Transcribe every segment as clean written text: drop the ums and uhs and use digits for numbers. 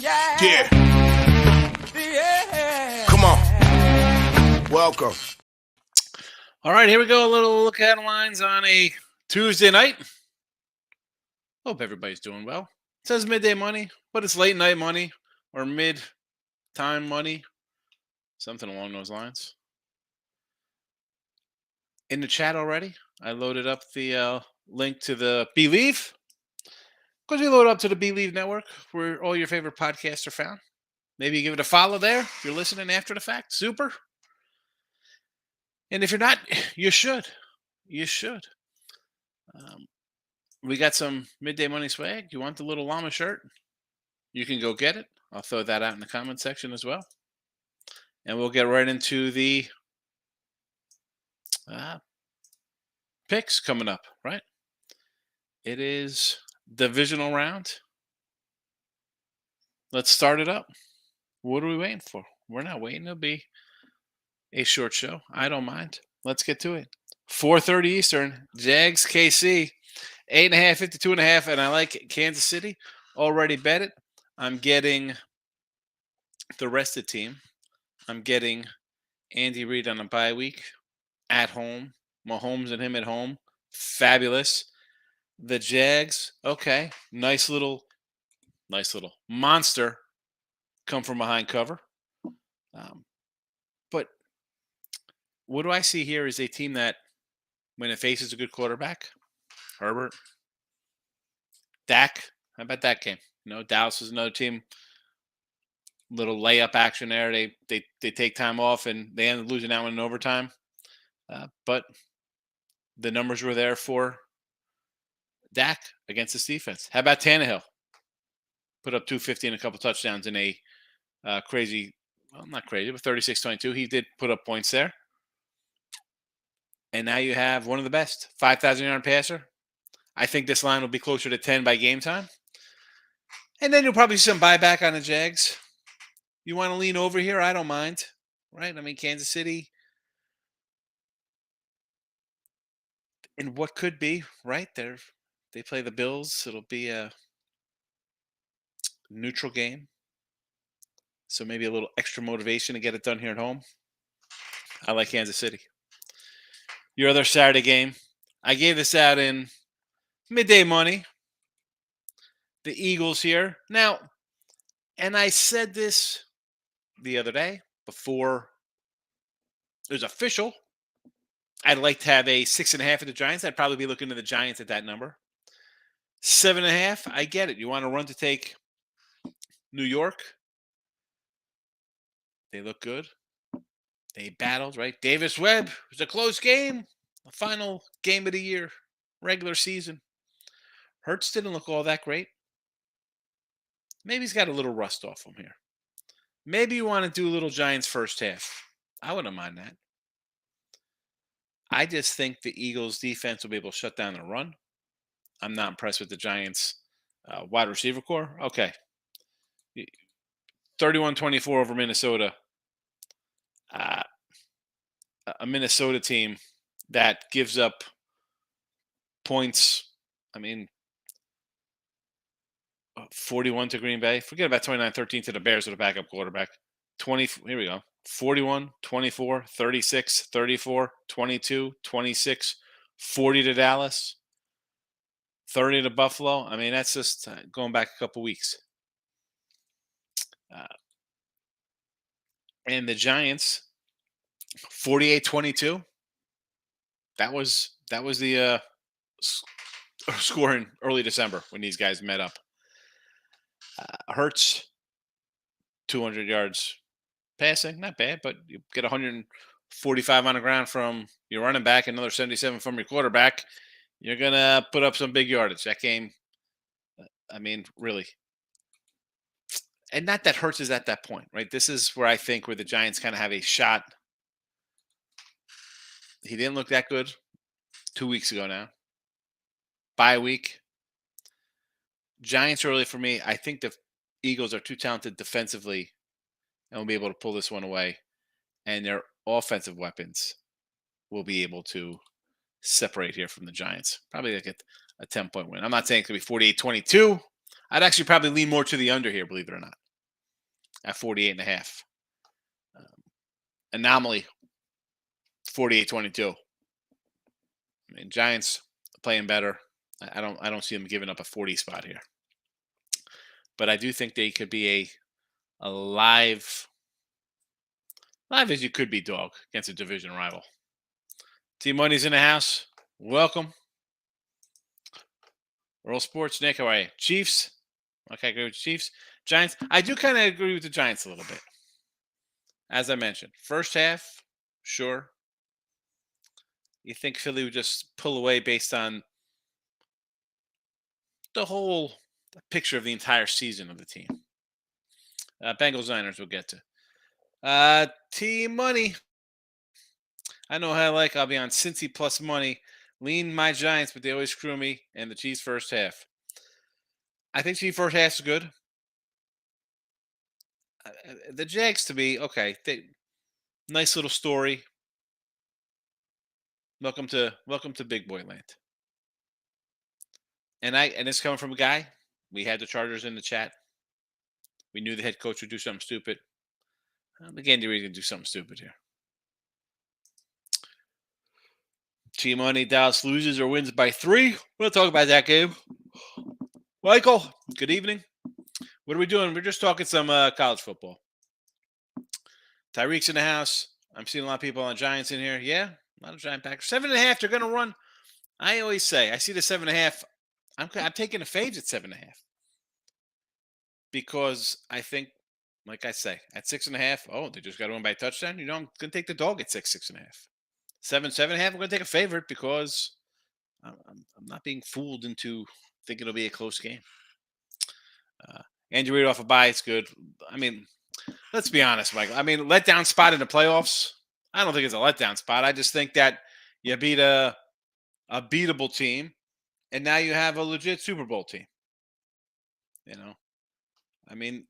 Yeah. Come on. Welcome. All right, here we go. A little look at headlines on a Tuesday night. Hope everybody's doing well. It says midday money, but it's late night money or mid-time money, something along those lines. In the chat already, I loaded up the link to the Believe. Because we load up to the Believe network where all your favorite podcasts are found. Maybe you give it a follow there if you're listening after the fact. Super. And if you're not, you should. You should. We got some midday money swag. You want the little llama shirt? You can go get it. I'll throw that out in the comment section as well. And we'll get right into the picks coming up, right? It is divisional round. Let's start it up. What are we waiting for? We're not waiting. It'll be a short show. I don't mind. Let's get to it. 4:30 Eastern. Jags KC 8.5, 52.5, and I like Kansas City. Already bet it. I'm getting the rest of the team. I'm getting Andy Reid on a bye week at home. Mahomes and him at home. Fabulous. The Jags, okay. Nice little monster come from behind cover. But what do I see here is a team that, when it faces a good quarterback, Herbert, Dak, how about that game? Dallas is another team. Little layup action there. They take time off and they end up losing that one in overtime. But the numbers were there for Dak against this defense. How about Tannehill? Put up 250 and a couple touchdowns in a crazy, well, not crazy, but 36-22. He did put up points there. And now you have one of the best, 5,000-yard passer. I think this line will be closer to 10 by game time. And then you'll probably see some buyback on the Jags. You want to lean over here? I don't mind, right? I mean, Kansas City, in what could be, right? They play the Bills. It'll be a neutral game. So maybe a little extra motivation to get it done here at home. I like Kansas City. Your other Saturday game, I gave this out in midday money. The Eagles here. Now, and I said this the other day before it was official. I'd like to have a 6.5 at the Giants. I'd probably be looking to the Giants at that number. 7.5, I get it. You want to run to take New York? They look good. They battled, right? Davis Webb. It was a close game. The final game of the year, regular season. Hurts didn't look all that great. Maybe he's got a little rust off him here. Maybe you want to do a little Giants first half. I wouldn't mind that. I just think the Eagles defense will be able to shut down the run. I'm not impressed with the Giants wide receiver core. Okay. 31-24 over Minnesota. A Minnesota team that gives up points. I mean, 41 to Green Bay. Forget about 29-13 to the Bears with a backup quarterback. Here we go. 41, 24, 36, 34, 22, 26, 40 to Dallas, 30 to Buffalo. I mean, that's just going back a couple weeks. And the Giants, 48-22. That was the score in early December when these guys met up. Hurts, 200 yards passing, not bad, but you get 145 on the ground from your running back, another 77 from your quarterback. You're going to put up some big yardage. That game, I mean, really. And not that Hurts is at that point, right? This is where I think where the Giants kind of have a shot. He didn't look that good 2 weeks ago now. Bye week. Giants early for me. I think the Eagles are too talented defensively and will be able to pull this one away. And their offensive weapons will be able to separate here from the Giants. Probably like a 10-point win. I'm not saying it's going to be 48-22. I'd actually probably lean more to the under here, believe it or not. at 48.5. Um, Anomaly 48-22. I mean, Giants playing better. I don't see them giving up a 40 spot here. But I do think they could be a live as you could be dog against a division rival. Team Money's in the house. Welcome. World Sports. Nick, how are you? Chiefs. Okay, I agree with Chiefs. Giants. I do kind of agree with the Giants a little bit. As I mentioned, first half, sure. You think Philly would just pull away based on the whole picture of the entire season of the team. Bengals Niners we'll get to. Team Money. I know how I like. I'll be on Cincy plus money. Lean my Giants, but they always screw me. And the Chiefs first half. I think Chiefs first half is good. The Jags to me, okay. Nice little story. Welcome to Big Boy Land. And it's coming from a guy. We had the Chargers in the chat. We knew the head coach would do something stupid. Again, Andy Reid's gonna do something stupid here. Team Money, Dallas loses or wins by 3. We'll talk about that game. Michael, good evening. What are we doing? We're just talking some college football. Tyreek's in the house. I'm seeing a lot of people on Giants in here. Yeah, a lot of Giant Packers. 7.5. They're gonna run. I always say I see the 7.5. I'm taking the fades at 7.5 because I think, like I say, at 6.5. Oh, they just got to win by a touchdown. You know, I'm gonna take the dog at 6.5. 7.5. I'm gonna take a favorite because I'm not being fooled into thinking it'll be a close game. Andy Reid off a bye, it's good. I mean, let's be honest, Michael. I mean, letdown spot in the playoffs. I don't think it's a letdown spot. I just think that you beat a beatable team, and now you have a legit Super Bowl team. You know, I mean,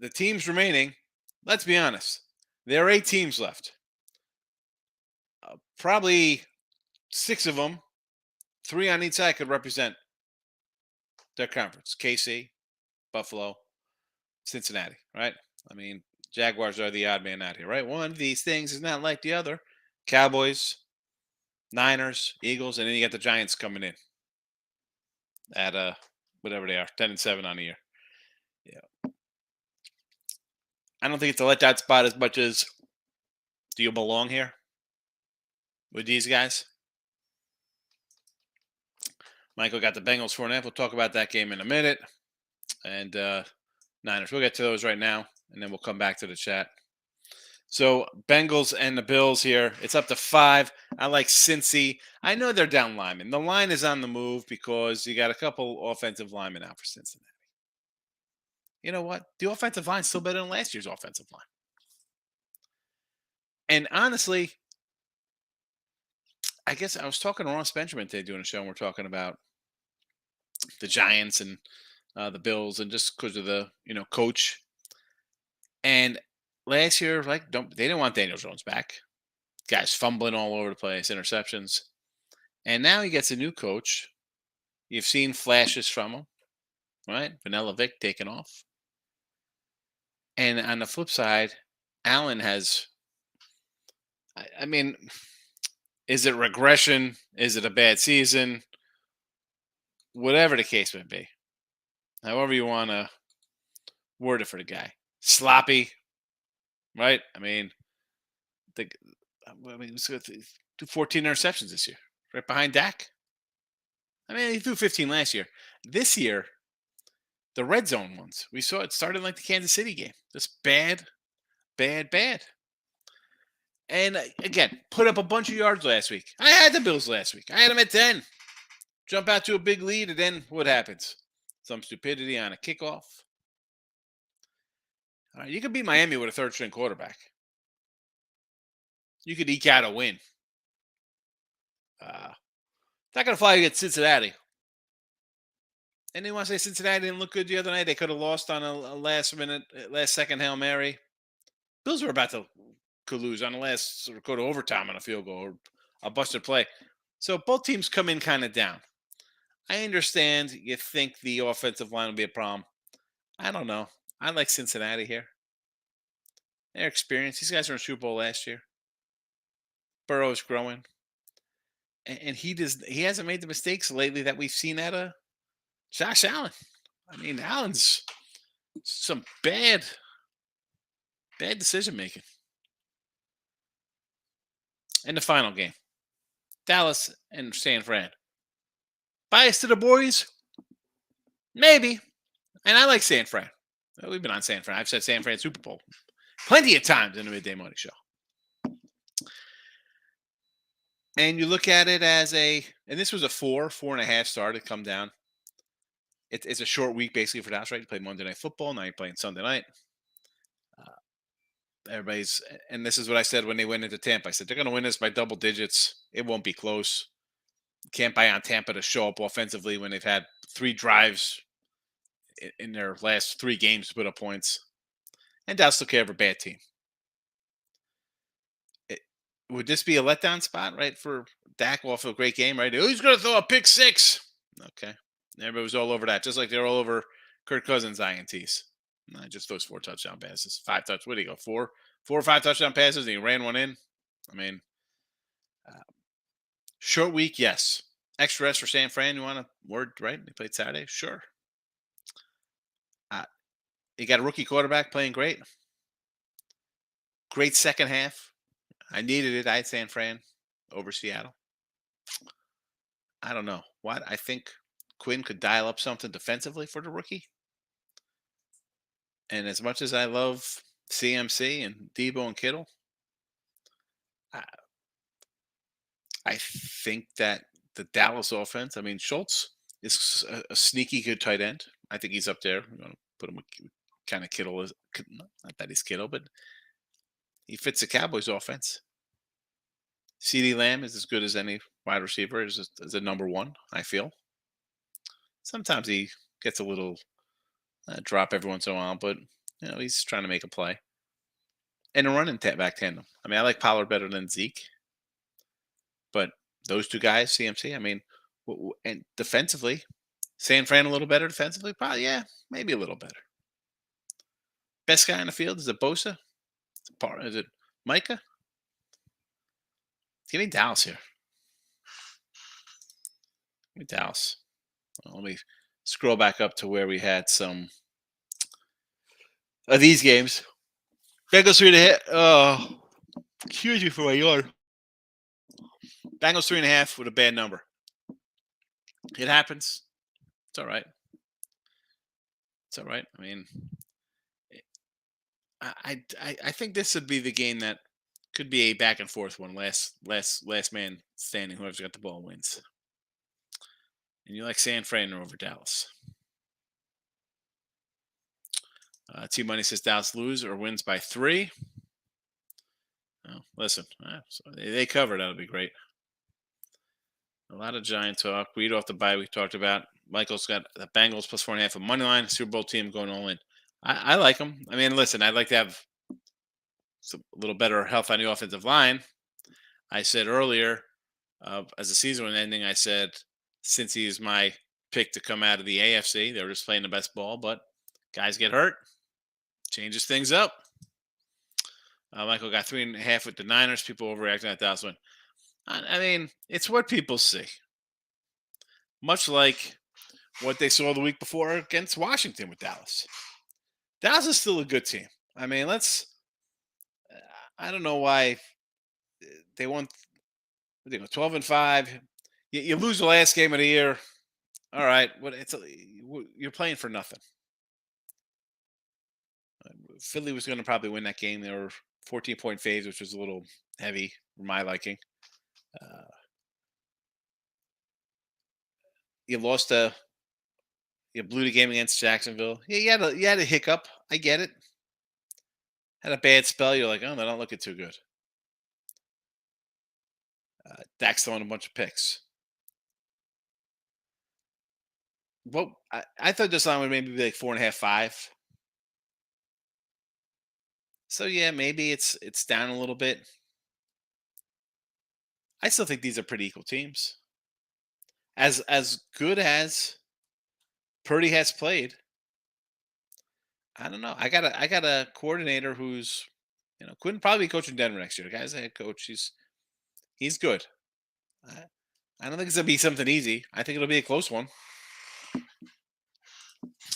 the teams remaining. Let's be honest. There are 8 teams left. Probably 6 of them, 3 on each side, could represent their conference. KC, Buffalo, Cincinnati, right? I mean, Jaguars are the odd man out here, right? One of these things is not like the other. Cowboys, Niners, Eagles, and then you got the Giants coming in at whatever they are, 10-7 on the year. Yeah. I don't think it's a letdown spot as much as do you belong here with these guys? Michael got the Bengals 4.5. We'll talk about that game in a minute. And Niners. We'll get to those right now, and then we'll come back to the chat. So Bengals and the Bills here. It's up to 5. I like Cincy. I know they're down linemen. The line is on the move because you got a couple offensive linemen out for Cincinnati. You know what? The offensive line's still better than last year's offensive line. And honestly, I guess I was talking to Ross Benjamin today doing a show, and we're talking about the Giants and the Bills, and just because of the coach. And last year, they didn't want Daniel Jones back. Guys fumbling all over the place, interceptions. And now he gets a new coach. You've seen flashes from him, right? Vanilla Vic taking off. And on the flip side, Allen has, I mean, is it regression? Is it a bad season? Whatever the case may be. However you want to word it for the guy. Sloppy, right? I mean, he's going to do 14 interceptions this year, right behind Dak. I mean, he threw 15 last year. This year, the red zone ones, we saw it started like the Kansas City game. Just bad. And again, put up a bunch of yards last week. I had the Bills last week. I had them at 10. Jump out to a big lead, and then what happens? Some stupidity on a kickoff. All right, you could beat Miami with a third-string quarterback. You could eke out a win. Not going to fly against Cincinnati. And they want to say Cincinnati didn't look good the other night. They could have lost on a last second Hail Mary. Bills were about to lose on the last go to overtime on a field goal or a busted play. So both teams come in kind of down. I understand you think the offensive line will be a problem. I don't know. I like Cincinnati here. Their experience. These guys were in Super Bowl last year. Burrow's growing, and he hasn't made the mistakes lately that we've seen out of Josh Allen. I mean, Allen's some bad decision making. In the final game, Dallas and San Fran. Bias to the boys, maybe. And I like San Fran. We've been on San Fran. I've said San Fran Super Bowl plenty of times in the Midday Morning Show. And you look at it as and this was a 4.5 star to come down. It's a short week basically for Dallas, right? You play Monday Night Football, now you're playing Sunday night. And this is what I said when they went into Tampa. I said, they're going to win this by double digits. It won't be close. You can't buy on Tampa to show up offensively when they've had 3 drives in their last 3 games to put up points. And Dallas took care of a bad team. Would this be a letdown spot, right, for Dak off a great game, right? Who's going to throw a pick 6? Okay. Everybody was all over that, just like they're all over Kirk Cousins' INTs. Not just those 4 touchdown passes. 5 touch. What do you go? 4 or 5 touchdown passes, and he ran one in. I mean, short week, yes. Extra rest for San Fran. You want a word, right? They played Saturday, sure. You got a rookie quarterback playing great. Great second half. I needed it. I had San Fran over Seattle. I don't know what. I think Quinn could dial up something defensively for the rookie. And as much as I love CMC and Debo and Kittle, I think that the Dallas offense, I mean, Schultz is a sneaky good tight end. I think he's up there. I'm going to put him with kind of Kittle. Not that he's Kittle, but he fits the Cowboys offense. CeeDee Lamb is as good as any wide receiver, as a number 1, I feel. Sometimes he gets a little drop every once in a while, but he's trying to make a play. And a running back tandem. I mean, I like Pollard better than Zeke, but those 2 guys, CMC. I mean, and defensively, San Fran a little better defensively, probably. Yeah, maybe a little better. Best guy on the field, is it Bosa? Is it Micah? Give me Dallas here. Give me Dallas. Well, let me scroll back up to where we had some of these games. Bengals 3.5. Oh, excuse me for my yard. Bengals 3.5 with a bad number. It happens. It's all right. It's all right. I mean, I think this would be the game that could be a back and forth one. Last man standing. Whoever's got the ball wins. And you like San Fran over Dallas. T Money says Dallas lose or wins by 3. Oh, listen, so they cover. That'll be great. A lot of Giant talk. Read off the bye we talked about. Michael's got the Bengals plus 4.5 of money line. Super Bowl team going all in. I like them. I mean, listen, I'd like to have a little better health on the offensive line. I said earlier, as the season was ending, I said, since he's my pick to come out of the AFC, they were just playing the best ball, but guys get hurt. Changes things up. Michael got 3.5 with the Niners. People overreacting at Dallas win. I mean, it's what people see. Much like what they saw the week before against Washington with Dallas. Dallas is still a good team. I mean, I don't know why they won 12-5. You lose the last game of the year. All right. You're playing for nothing. Philly was going to probably win that game. They were 14-point faves, which was a little heavy for my liking. You blew the game against Jacksonville. Yeah, you had a hiccup. I get it. Had a bad spell. You're like, oh, they're not looking too good. Dak's throwing a bunch of picks. Well, I thought this line would maybe be like 4.5, 5. So yeah, maybe it's down a little bit. I still think these are pretty equal teams. As good as Purdy has played, I don't know. I got a coordinator who's Quinn probably be coaching Denver next year. The guy's a head coach. He's good. I, I don't think it's gonna be something easy. I think it'll be a close one.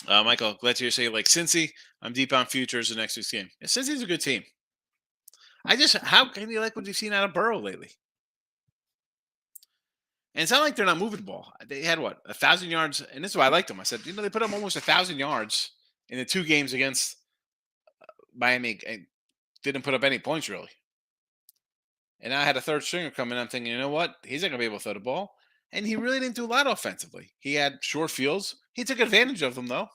Michael, glad to hear you say like Cincy. I'm deep on futures the next week's game. Yeah, Cincy's a good team. How can you like what you've seen out of Burrow lately? And it's not like they're not moving the ball. They had what 1,000 yards, and this is why I liked them. I said, they put up almost 1,000 yards in the 2 games against Miami, and didn't put up any points really. And I had a third stringer come in. I'm thinking, you know what? He's not gonna be able to throw the ball, and he really didn't do a lot offensively. He had short fields. He took advantage of them though.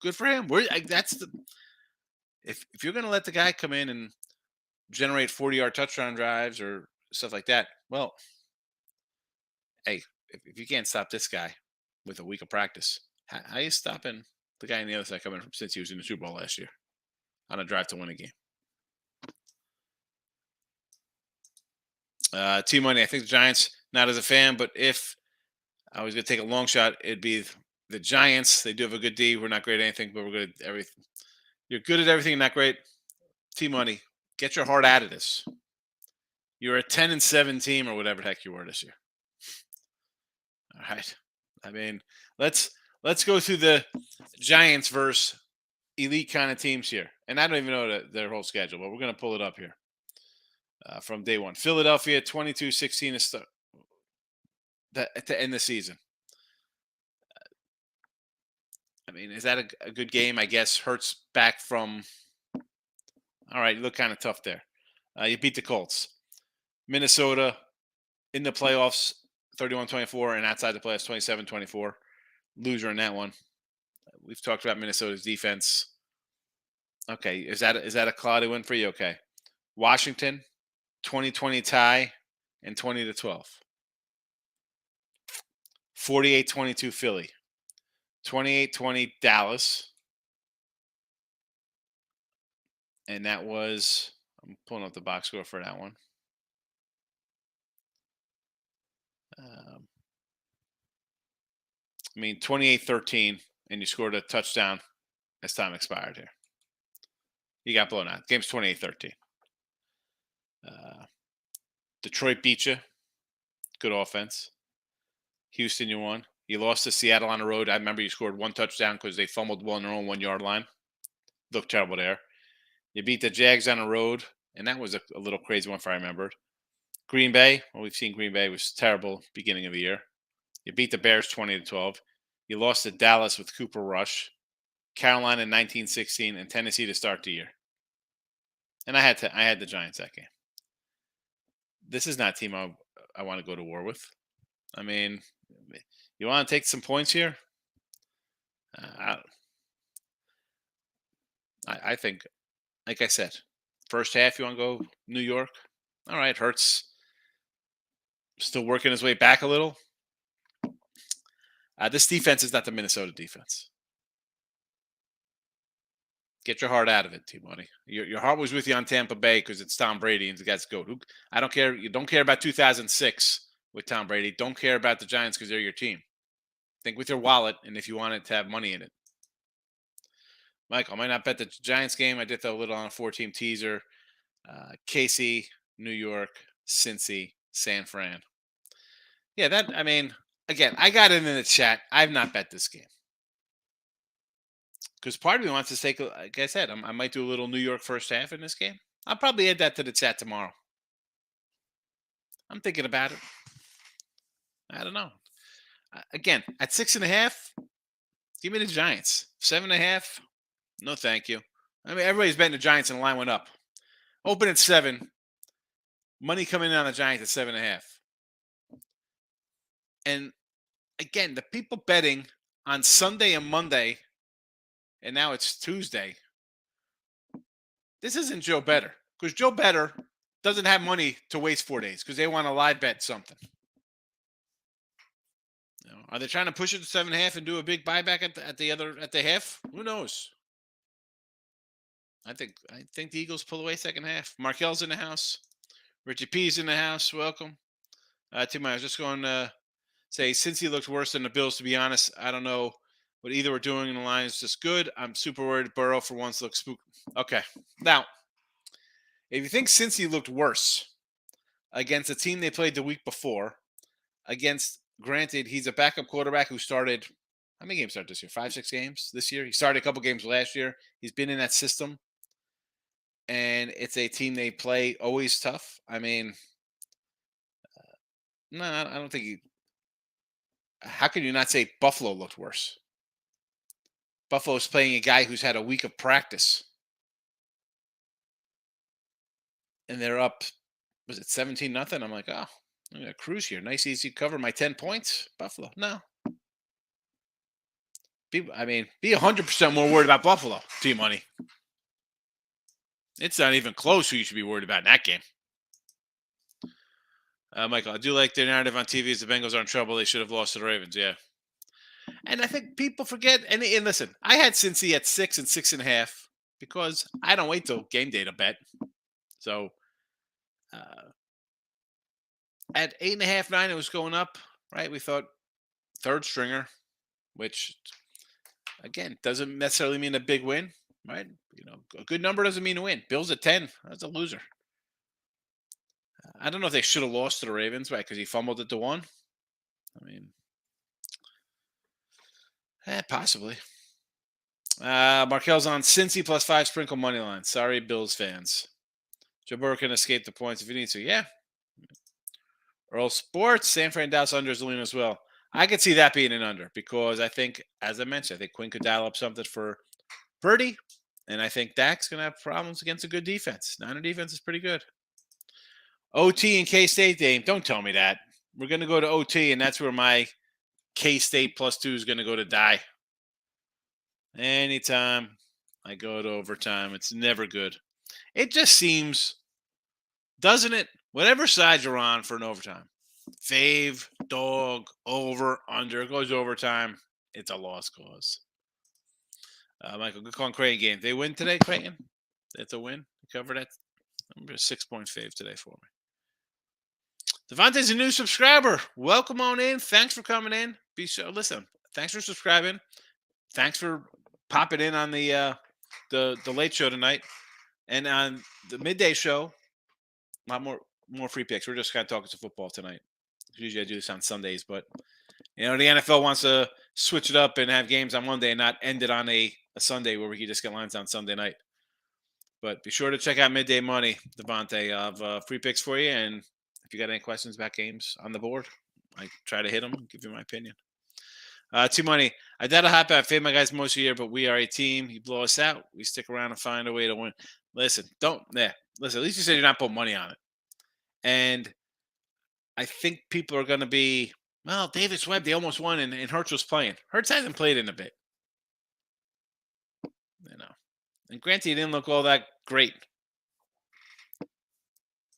Good for him. That's the if you're gonna let the guy come in and generate 40-yard touchdown drives or stuff like that, well, hey, if you can't stop this guy with a week of practice, how you stopping the guy on the other side coming from since he was in the Super Bowl last year on a drive to win a game? T-Money, I think the Giants, not as a fan, but if I was going to take a long shot, it'd be the Giants. They do have a good D. We're not great at anything, but we're good at everything. You're good at everything, not great. T-Money, get your heart out of this. You're a 10-7 team or whatever the heck you were this year. All right. I mean, let's go through the Giants versus elite kind of teams here. And I don't even know their whole schedule, but we're going to pull it up here from day one. Philadelphia 22-16 to end the season. I mean, is that a good game? I guess Hurts back from. All right, you look kind of tough there. You beat the Colts. Minnesota in the playoffs 31-24 and outside the playoffs 27-24. Loser in that one. We've talked about Minnesota's defense. Okay, is that a cloudy win for you? Okay. Washington 20-20 tie and 20-12. 48-22 Philly. 28-20 Dallas. And that was, I'm pulling up the box score for that one. I mean, 28-13, and you scored a touchdown as time expired here. You got blown out. Game's 28-13. Detroit beat you. Good offense. Houston, you won. You lost to Seattle on the road. I remember you scored one touchdown because they fumbled the ball on their own 1-yard line. Looked terrible there. You beat the Jags on the road, and that was a little crazy one if I remembered. Green Bay, well, we've seen Green Bay was terrible beginning of the year. You beat the Bears 20-12. You lost to Dallas with Cooper Rush. Carolina 19-16, and Tennessee to start the year. And I had the Giants that game. This is not a team I want to go to war with. I mean, you want to take some points here? I think, like I said, first half you want to go New York. All right, Hurts still working his way back a little. This defense is not the Minnesota defense. Get your heart out of it, T-Money. Your heart was with you on Tampa Bay because it's Tom Brady and the guy's GOAT. I don't care. You don't care about 2006 with Tom Brady. Don't care about the Giants because they're your team. Think with your wallet and if you want it to have money in it. Michael, I might not bet the Giants game. I did throw a little on a 4-team teaser. KC, New York, Cincy, San Fran. Yeah, again, I got it in the chat. I've not bet this game. Because part of me wants to take, like I said, I might do a little New York first half in this game. I'll probably add that to the chat tomorrow. I'm thinking about it. I don't know. Again, at 6.5, give me the Giants. 7.5, no thank you. I mean, everybody's betting the Giants and the line went up. Open at 7. Money coming in on the Giants at 7.5. And again, the people betting on Sunday and Monday, and now it's Tuesday. This isn't Joe Better. Because Joe Better doesn't have money to waste 4 days because they want to live bet something. Are they trying to push it to 7.5 and do a big buyback at the half? Who knows? I think the Eagles pull away second half. Markel's in the house. Richie P's in the house. Welcome. Tim, I was just going to say, since he looks worse than the Bills, to be honest, I don't know what either we're doing in the line is just good. I'm super worried Burrow for once looks spooky. Okay. Now, If you think Cincy looked worse against a team they played the week before, granted, he's a backup quarterback who started, how many games started this year? 5, 6 games this year? He started a couple games last year. He's been in that system. And it's a team they play always tough. I mean, no, I don't think how can you not say Buffalo looked worse? Buffalo's playing a guy who's had a week of practice. And they're up, was it 17-0? I'm like, oh, I'm gonna cruise here. Nice, easy cover. My 10 points. Buffalo. No. Be 100% more worried about Buffalo. T-Money. It's not even close who you should be worried about in that game. Michael, I do like their narrative on TV is the Bengals are in trouble. They should have lost to the Ravens. Yeah. And I think people forget. And listen, I had Cincy at 6 and 6.5 because I don't wait till game day to bet. So at 8.5, 9, it was going up, right? We thought third stringer, which again doesn't necessarily mean a big win, right? A good number doesn't mean a win. Bills at 10, that's a loser. I don't know if they should have lost to the Ravens, right? Because he fumbled it to 1. I mean, possibly. Markel's on Cincy +5 sprinkle money line. Sorry, Bills fans. Joe Burrow can escape the points if he needs to. Yeah. Earl Sports, San Fran Dallas under is lean as well. I could see that being an under because I think, as I mentioned, I think Quinn could dial up something for Purdy, and I think Dak's going to have problems against a good defense. Niner defense is pretty good. OT and K-State game. Don't tell me that. We're going to go to OT, and that's where my K-State +2 is going to go to die. Anytime I go to overtime, it's never good. It just seems, doesn't it? Whatever side you're on for an overtime, fave, dog, over, under, goes overtime, it's a lost cause. Michael, good call on Creighton game. They win today, Creighton? That's a win? Cover that? I'm a 6-point fave today for me. Devontae's a new subscriber. Welcome on in. Thanks for coming in. Be sure, listen, thanks for subscribing. Thanks for popping in on the late show tonight. And on the midday show, a lot more free picks. We're just kind of talking some football tonight. Usually I do this on Sundays, but the NFL wants to switch it up and have games on Monday and not end it on a Sunday where we can just get lines on Sunday night. But be sure to check out Midday Money, Devontae. I have free picks for you. And if you got any questions about games on the board, I try to hit them, give you my opinion. T-Money, I doubt it'll happen. I fade my guys most of the year, but we are a team. You blow us out, we stick around and find a way to win. Listen, at least you said you're not putting money on it. And I think people are going to be, well, Davis Webb, they almost won, and Hurts was playing. Hurts hasn't played in a bit. And granted, he didn't look all that great.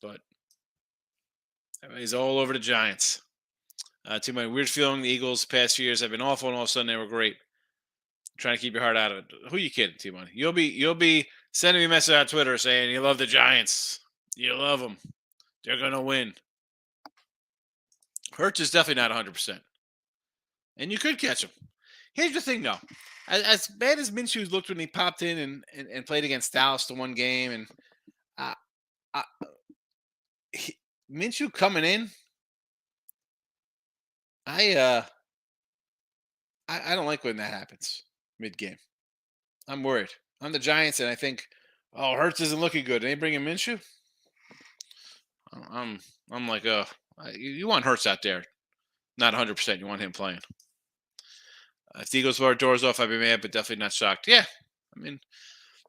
But he's all over the Giants. Too many weird feeling. The Eagles past few years have been awful, and all of a sudden they were great. Trying to keep your heart out of it. Who you kidding, T-Money? You'll be sending me a message on Twitter saying you love the Giants. You love them. They're going to win. Hurts is definitely not 100%. And you could catch him. Here's the thing, though. As bad as Minshew looked when he popped in and played against Dallas the one game, and Minshew coming in, I don't like when that happens mid-game. I'm worried. I'm the Giants, and I think, Hurts isn't looking good. And they bring in Minshew? I'm like, you want Hurts out there. Not 100%. You want him playing. If the Eagles blow doors off, I'd be mad, but definitely not shocked. Yeah. I mean,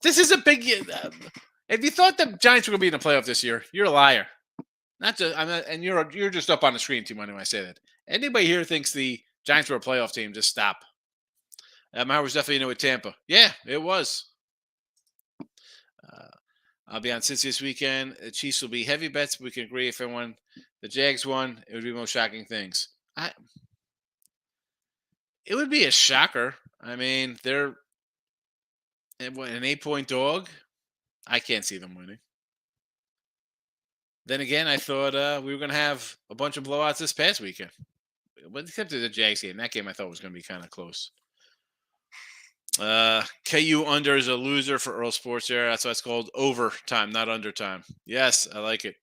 this is a big if you thought the Giants were going to be in the playoff this year, you're a liar. Not just, and you're just up on the screen too much when I say that. Anybody here thinks the Giants were a playoff team, just stop. I was definitely new with Tampa. Yeah, it was. I'll be on Cincy this weekend. The Chiefs will be heavy bets. But we can agree if everyone, the Jags won, it would be most shocking things. It would be a shocker. I mean, they're an 8-point dog. I can't see them winning. Then again, I thought we were going to have a bunch of blowouts this past weekend. But except for the Jags game. That game I thought was going to be kind of close. KU under is a loser for Earl Sports here. That's why it's called overtime, not undertime. Yes, I like it.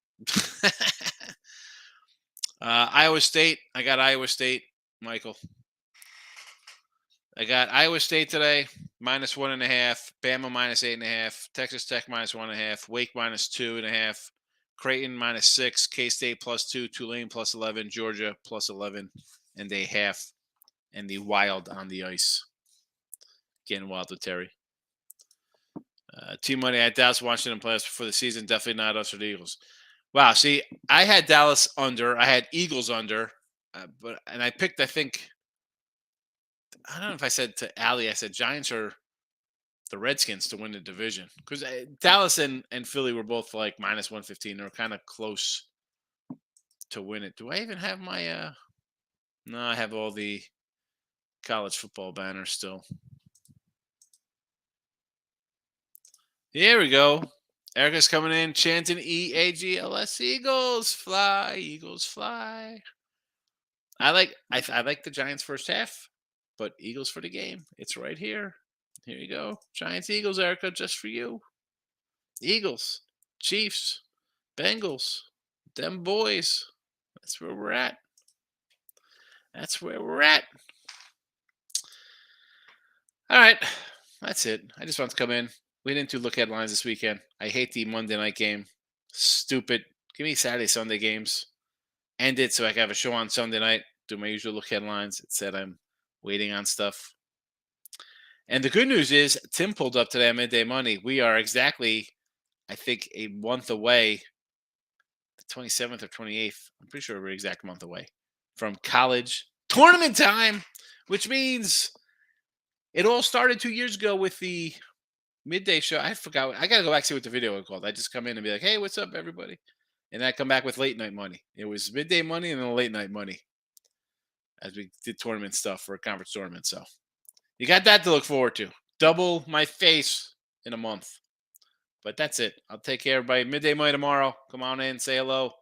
Iowa State. I got Iowa State, Michael. I got Iowa State today, -1.5. Bama -8.5. Texas Tech -1.5. Wake -2.5. Creighton -6. K-State +2. Tulane +11. Georgia +11.5. And the Wild on the ice. Getting wild with Terry. Team money at Dallas, Washington playoffs before the season. Definitely not us or the Eagles. Wow. See, I had Dallas under. I had Eagles under. And I picked, I think, I don't know if I said to Allie, I said Giants or the Redskins to win the division. Because Dallas and Philly were both like -115. They were kind of close to win it. Do I even have my no, I have all the college football banners still. Here we go. Erica's coming in chanting EAGLS. Eagles fly, Eagles fly. I like the Giants first half, but Eagles for the game. It's right here. Here you go. Giants Eagles, Erica, just for you. Eagles, Chiefs, Bengals, them boys. That's where we're at. That's where we're at. All right. That's it. I just want to come in. We didn't do look headlines this weekend. I hate the Monday night game. Stupid. Give me Saturday, Sunday games. End it so I can have a show on Sunday night. Do my usual look headlines. It said I'm waiting on stuff. And the good news is Tim pulled up today at Midday Money. We are exactly, I think, a month away. The 27th or 28th. I'm pretty sure we're exact month away from college tournament time, which means it all started 2 years ago with the midday show. I forgot. I got to go back and see what the video was called. I just come in and be like, hey, what's up, everybody? And I come back with late night money. It was midday money and then late night money as we did tournament stuff for a conference tournament. So you got that to look forward to. Double my face in a month. But that's it. I'll take care, everybody. Midday money tomorrow. Come on in, say hello.